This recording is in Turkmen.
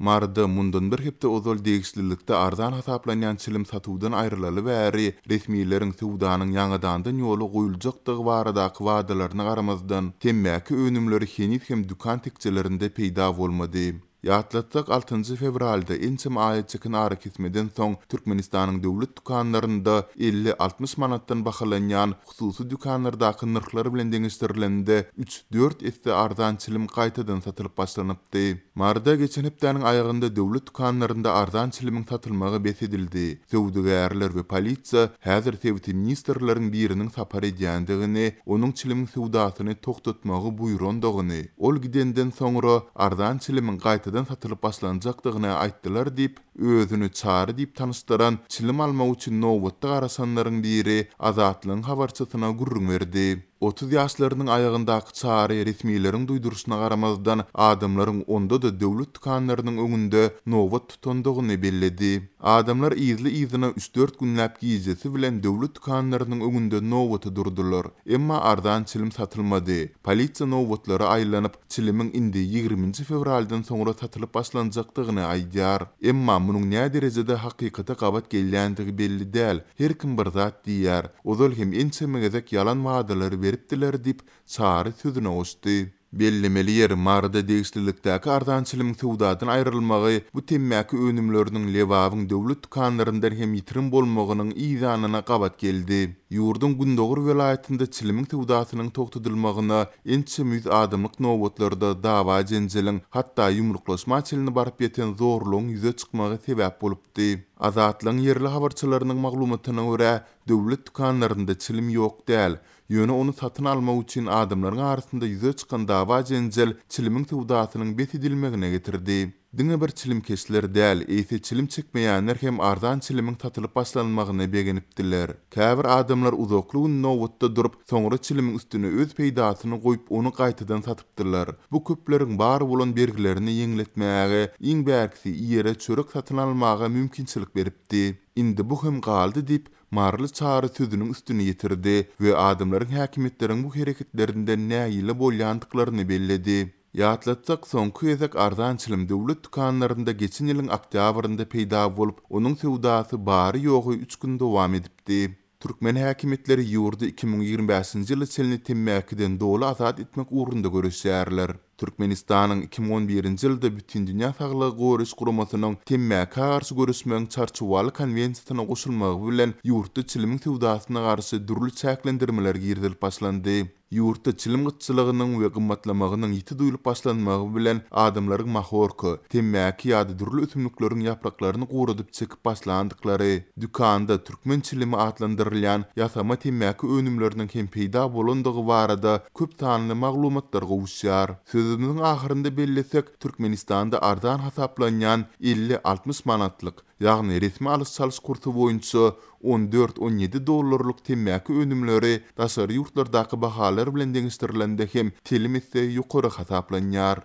Marda mundan bir hepde ozal degislilikde arzan hasaplanyan çilim satuwdan aýrylaly bäri resmiýetiň suwdanyň ýangydan ýoly goýuljakdygy barada wagdalaryna garamazdan temmäki önümleri henüz hem dukan tekçelerinde peýda bolmady. Ýatlatsak 6 fevralda ençem aýat çekin ara kesmeden soň Türkmenistanyň döwlet dukanlarynda 50-60 manatdan bahalanýan hususy dukanlardaky nyrklar bilen deňişdirilende 3-4 esse arzan çilim gaýtadan satylyp başlanypdy. Marda geçen hepdeniň aýagynda döwlet dukanlarynda arzan çilimiň satylmagy besedildi. Sowdagärler we polisiýa häzir tebiti ministrleriň biriniň sapar edýändigini, onuň çilimiň sowdasyny toktatmagy buýrandygyny, ol gidenden soňra arzan çilimiň gaýtadan satylyp başlanjakdygyny aýtdylar diýip özüni çary diýip tanışdyran çilim almak üçin nowbatda garasanlaryň biri Azatlygyň habarçysyna gurrun berdi. 30 ýaşlarynyň aýagyndaky çary resmiýetiň duýdurusyna garamazdan adamlaryň onda da döwlet dukanlarynyň öňünde nowbat tutandygyny belledi. Adamlar izli-izine 3-4 günläp giýjesi bilen döwlet dukanlarynyň öňünde nowbaty durdular. Emma arzan çilim satylmady. Polisiýa nowbatlary aýlanyp çilimiň indi 20 fevraldan soňra satylyp başlanjakdygyny aýdýar. Emma munyň näde derejede hakykata gabat gelýändigi belli däl. Her kim bir zat diýär. Ozal hem ençemegezek ýalan wagdalary beripdiler diýip çary sözüne goşdy. Bellemeli yer Marda degislilikdäki arzan çilimiň suwdadan aýrylmagy bu temmäki önümleriniň lewabyň döwlet dukanlaryndan hem ýitirim bolmagynyň iýanyna gabat geldi. Ýurdun Gündogur welaýatynda çilimiň suwdasynyň toktatylmagyna ençe müýt adamlyk nowbatlarda dawa jenjeliň hatda ýumruklaşma çilini baryp ýeten zorlugyň ýüze çykmagy sebäp bolupdy. Azatlygyň yerli habarçylarynyň maglumatyna görä döwlet dukanlarynda çilim ýok däl. Ýöne onu satyn almak üçin adamlaryň arasynda ýüze çykan dawa jenjel çilimiň suwdasynyň besedilmegine getirdi. Diňe bir çilim kesler däl, eýse çilim çekmeýänler hem arzan çilimiň satylyp başlanmagyny begenipdiler. Käbir adamlar uzakly nowbatda durup, soňra çilimiň üstüne öz peýdasyny goýup onu gaýtadan satypdylar. Bu köpleriň bary bolan bergilerini ýeňletmäge, iň bärkisi ýere çörek satyn almaga mümkinçilik beripdi. Indi bu hem galdy diýip marly çary sözüniň üstüne ýetirdi we adamlaryň häkimetleriň bu hereketlerinden näýile bolýandyklaryny belledi. Ýatlatsak soňky ýezek arzan çilim döwlet dukanlarynda geçen ýylyň oktýabrynda peýda bolup, onuň sowdasy bary ýogy 3 gün dowam edipdi. Türkmen häkimetleri ýurdu 2025-nji ýyly çelini temmäkiden doly azat etmek ugrunda görüşýärler. Türkmenistanyň 2011-nji ýylda bütün dünýä saglygy goýuş guramasynyň temmäki garşy görüşmeň çarçuwaly konwensiýasyna goşulmagy bilen ýurtda çilimiň sowdasyna garşy durly çäklendirmeler girdilip başlandy. Ýurtda çilim gytçylygynyň we gymmatlamagynyň ýiti duýulyp başlanmagy bilen adamlaryň mahorky, temmäki ýa-da durly ötümlikleriň ýapraklaryny guradyp çekip başlandyklary, dükanda türkmen çilimi adlandyrylýan ýasama temmäki önümleriniň hem peýda bolandygy barada köp sanly maglumatlar gowuşýar. Sözümiziň ahyrynda bellesek, Türkmenistanda arzan hasaplanýan 50-60 manatlyk, ýagny resmi alys-salys kursy boýunça 14-17 dollarlyk temmäki önümleri daşary ýurtlardaky bahalar bilen deňişdirilende hem telim etse ýokary hasaplanýar.